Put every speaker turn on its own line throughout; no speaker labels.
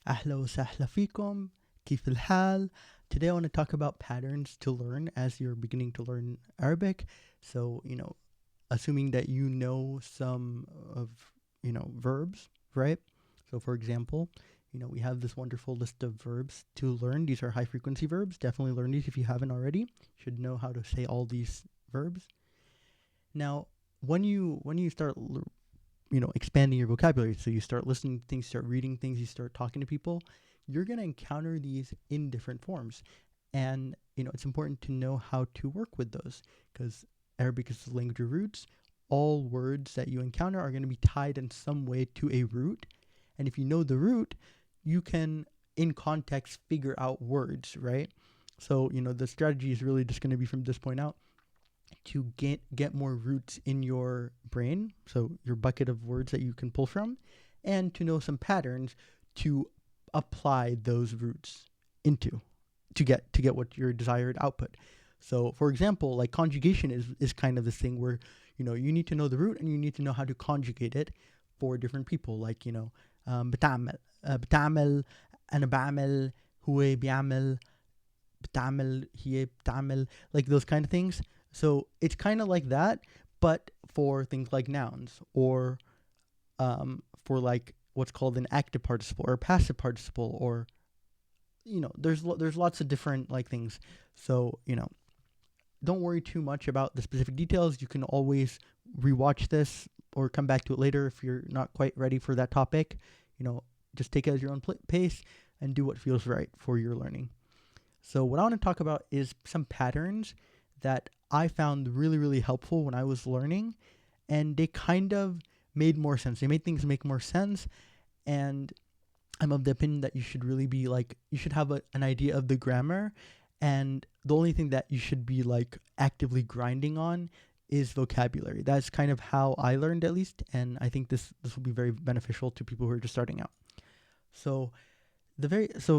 أهلا وسهلا فيكم. كيف الحال? Today I want to talk about patterns to learn as you're beginning to learn Arabic. So, assuming that you know some of, verbs, right? So, for example, we have this wonderful list of verbs to learn. These are high frequency verbs. Definitely learn these if you haven't already. You should know how to say all these verbs. Now, when you start expanding your vocabulary, so you start listening to things, start reading things, you start talking to people, you're going to encounter these in different forms. And it's important to know how to work with those, because Arabic is the language of roots. All words that you encounter are going to be tied in some way to a root, and if you know the root, you can in context figure out words, right? So the strategy is really just going to be from this point out to get more roots in your brain, so your bucket of words that you can pull from, and to know some patterns to apply those roots into to get what your desired output. So for example, like conjugation is kind of this thing where you need to know the root and you need to know how to conjugate it for different people, like بتعمل بتعمل أنا بعمل هو بيعمل بتعمل هي بتعمل, like those kind of things. So it's kind of like that, but for things like nouns, or for like what's called an active participle or passive participle, or there's lots of different like things. So don't worry too much about the specific details. You can always rewatch this or come back to it later if you're not quite ready for that topic. Just take it at your own pace and do what feels right for your learning. So what I want to talk about is some patterns that I found really, really helpful when I was learning, and they kind of made more sense. They made things make more sense, and I'm of the opinion that you should really be you should have an idea of the grammar, and the only thing that you should be actively grinding on is vocabulary. That's kind of how I learned, at least, and I think this will be very beneficial to people who are just starting out. So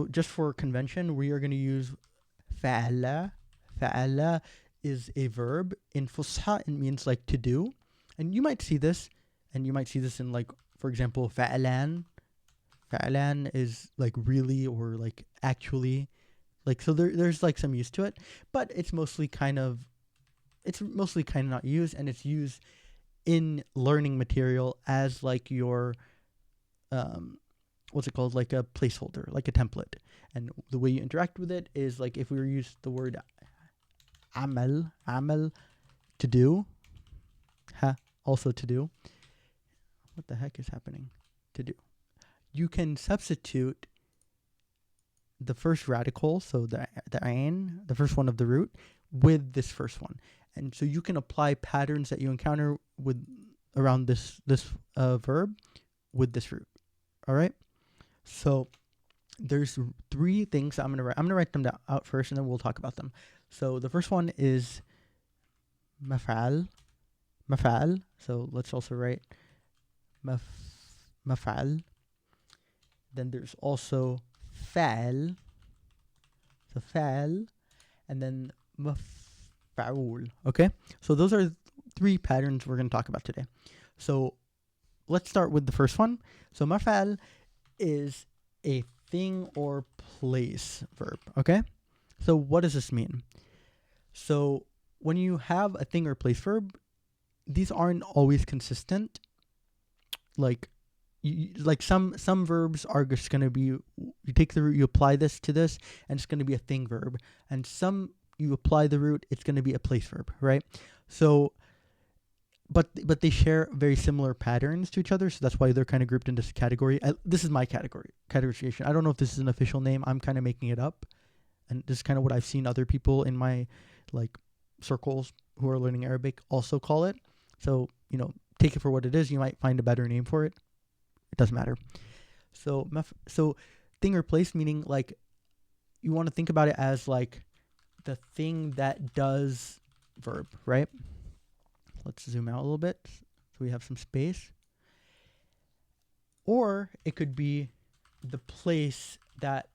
just for convention, we are going to use fa'ala. Fa'ala is a verb. In Fusha, it means to do. And you might see this, in for example, fa'alan. Fa'alan is really, or actually. So there's some use to it, but it's mostly kind of not used, and it's used in learning material as your what's it called, like a placeholder, like a template. And the way you interact with it is if we were use the word amal, to do, also to do. What the heck is happening? To do. You can substitute the first radical, so the ain, the first one of the root, with this first one, and so you can apply patterns that you encounter with around this verb with this root. All right. So there's three things I'm gonna write them out first, and then we'll talk about them. So the first one is maf'al. So let's also write maf'al. Then there's also fa'al. So fa'al, and then maf'ul. Okay. So those are three patterns we're gonna talk about today. So let's start with the first one. So maf'al is a thing or place verb. Okay. So what does this mean? So when you have a thing or place verb, these aren't always consistent. Some verbs are just going to be, you take the root, you apply this to this, and it's going to be a thing verb. And some, you apply the root, it's going to be a place verb, right? So but they share very similar patterns to each other, so that's why they're kind of grouped into this category. This is my categorization. I don't know if this is an official name. I'm kind of making it up, and this is kind of what I've seen other people in my circles who are learning Arabic also call it. So take it for what it is. You might find a better name for it. It doesn't matter. So thing or place, meaning you want to think about it as the thing that does verb, right? Let's zoom out a little bit so we have some space. Or it could be the place that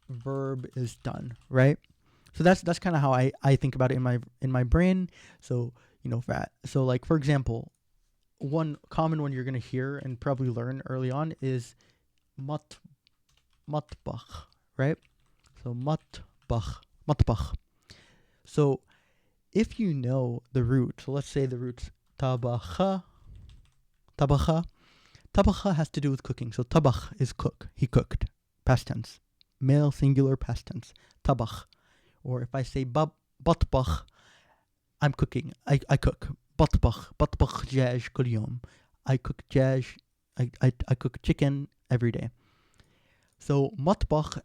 verb is done, right? So that's kind of how I think about it in my brain. So so for example, one common one you're gonna hear and probably learn early on is matbakh, right? So matbakh. So if you know the root, so let's say the root's tabakha. Tabakha has to do with cooking. So tabakh is cook. He cooked. Past tense. Male singular past tense. Tabakh. Or if I say batbakh, I'm cooking. I cook. Batbakh djaj kul yom. I cook djaj. I cook chicken every day. So matbakh,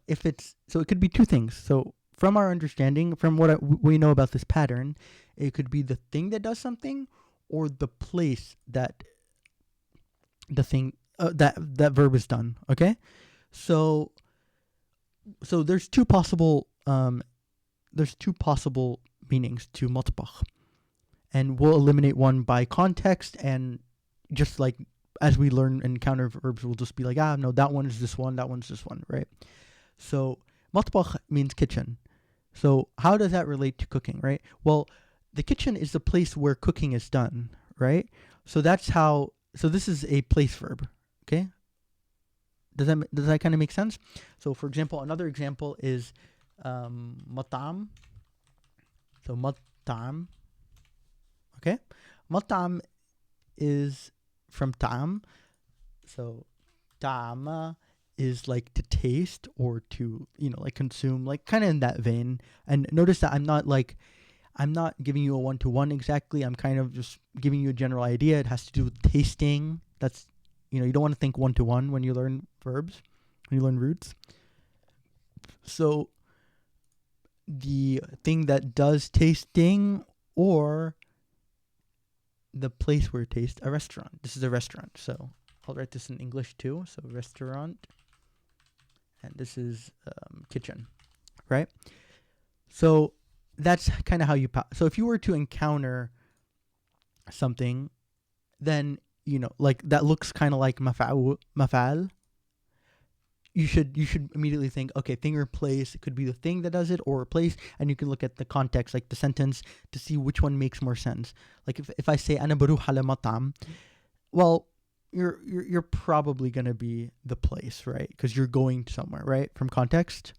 so it could be two things. So from our understanding, from what we know about this pattern, it could be the thing that does something, or the place that the thing that verb is done. Okay, so there's two possible meanings to matbakh, and we'll eliminate one by context, and just like as we learn and encounter verbs, we'll just be like, no, that one is this one, that one's this one, right? So matbakh means kitchen. So how does that relate to cooking, right? Well, the kitchen is the place where cooking is done, right? So that's how. So this is a place verb, okay? Does that kind of make sense? So for example, another example is matam. So matam, okay? Matam is from ta'am. So ta'ama is like to taste or to, like consume, like kind of in that vein. And notice that I'm not giving you a one-to-one exactly. I'm kind of just giving you a general idea. It has to do with tasting. That's, you don't want to think one-to-one when you learn verbs, when you learn roots. So the thing that does tasting, or the place where it tastes, a restaurant. This is a restaurant. So I'll write this in English too. So restaurant. And this is kitchen, right? So that's kind of how you. So if you were to encounter something, then like that looks kind of like mafal. You should immediately think, okay, thing or place. It could be the thing that does it, or a place, and you can look at the context, like the sentence, to see which one makes more sense. Like if I say ana baruh ala matam, well, you're probably gonna be the place, right? Because you're going somewhere, right? From context,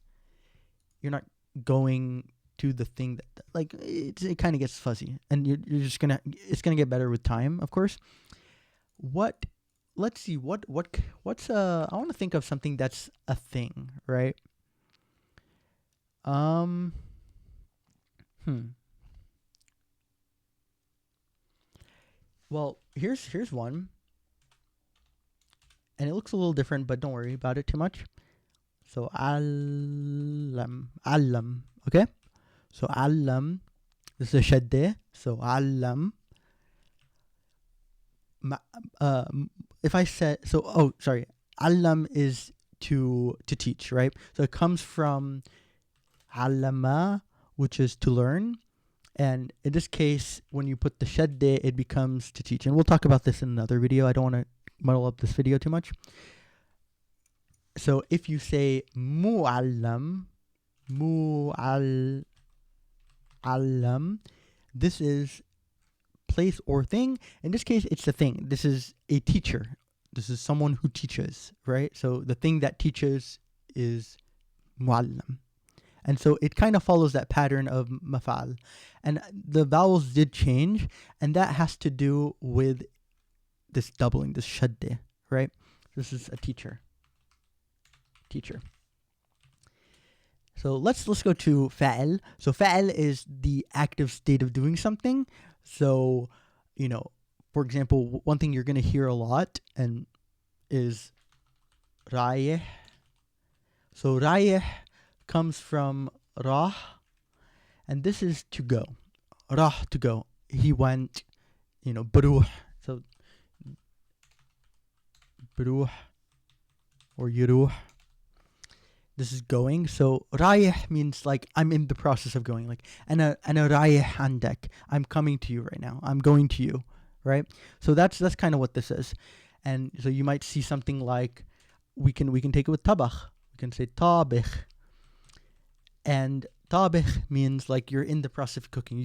you're not going to the thing that, like, it kind of gets fuzzy, and you're just it's gonna get better with time, of course. Let's see, what's I want to think of something that's a thing, right? Well, here's one, and it looks a little different, but don't worry about it too much. So allam, okay? So allam, this is a shadde. So allam. If I said allam is to teach, right? So it comes from allama, which is to learn, and in this case, when you put the shadde, it becomes to teach. And we'll talk about this in another video. I don't want to muddle up this video too much. So if you say mu'allam, this is place or thing. In this case, it's a thing. This is a teacher. This is someone who teaches, right? So the thing that teaches is mu'allam. And so it kind of follows that pattern of mafal. And the vowels did change, and that has to do with this doubling, this shadde, right? This is a teacher. So let's go to fa'al. So fa'al is the active state of doing something. So, for example, one thing you're going to hear a lot and is rayeh. So rayeh comes from rah, and this is to go. Rah, to go. He went, baruh. So baruh or yuruh. This is going. So rayeh means like I'm in the process of going. Like ana rayeh andak. I'm coming to you right now. I'm going to you, right? So that's kind of what this is. And so you might see something like we can take it with tabakh. We can say tabikh. And tabikh means like you're in the process of cooking.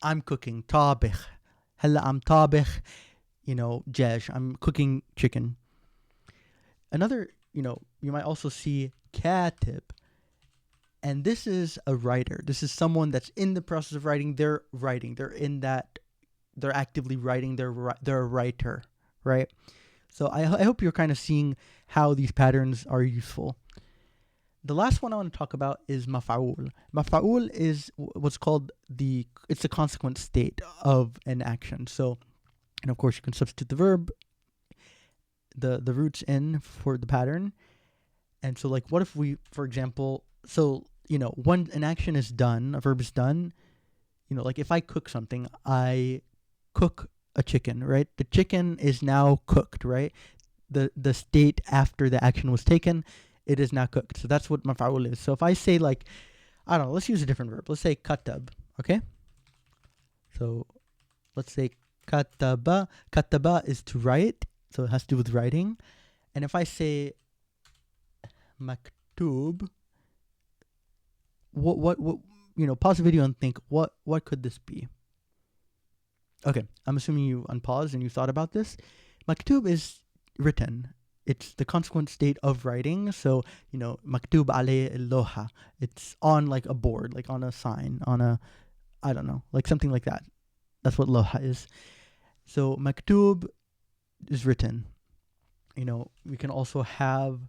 I'm cooking tabikh. Hella am tabikh, djaj. I'm cooking chicken. Another, you might also see katib. And this is a writer. This is someone that's in the process of writing. They're writing. They're in that. They're actively writing. They're a writer, right? So I hope you're kind of seeing how these patterns are useful. The last one I want to talk about is maf'ul. Maf'ul is what's called it's the consequent state of an action. So, and of course you can substitute the verb, the roots in for the pattern. And so like what if we, for example, so, when an action is done, a verb is done, like if I cook something, I cook a chicken, right? The chicken is now cooked, right? The state after the action was taken, it is now cooked. So that's what maf'ul is. So if I say like, I don't know, let's use a different verb. Let's say katab, okay? So let's say kataba. Kataba is to write, so it has to do with writing. And if I say maktub, what pause the video and think, what could this be? Okay, I'm assuming you unpaused and you thought about this. Maktub is written. It's the consequent state of writing. So, maktub alayh al-loha. It's on like a board, like on a sign, I don't know, like something like that. That's what loha is. So maktub is written. We can also have,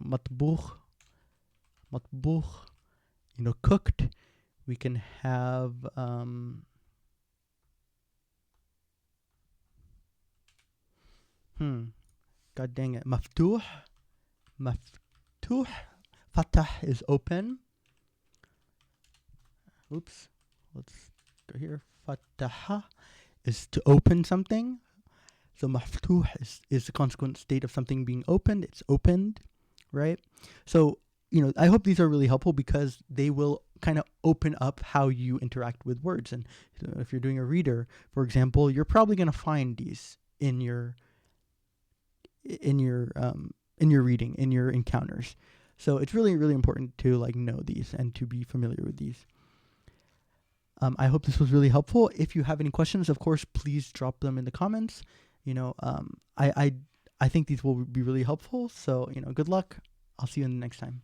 matbukh, cooked. We can have, god dang it, maftuh, fatah is open. Oops, let's go here. Fataha is to open something. So maftuh is the consequent state of something being opened. It's opened, right? So, I hope these are really helpful because they will kind of open up how you interact with words. And if you're doing a reader, for example, you're probably going to find these in your reading, in your encounters. So it's really, really important to know these and to be familiar with these. I hope this was really helpful. If you have any questions, of course, please drop them in the comments. I think these will be really helpful. So, good luck. I'll see you in the next time.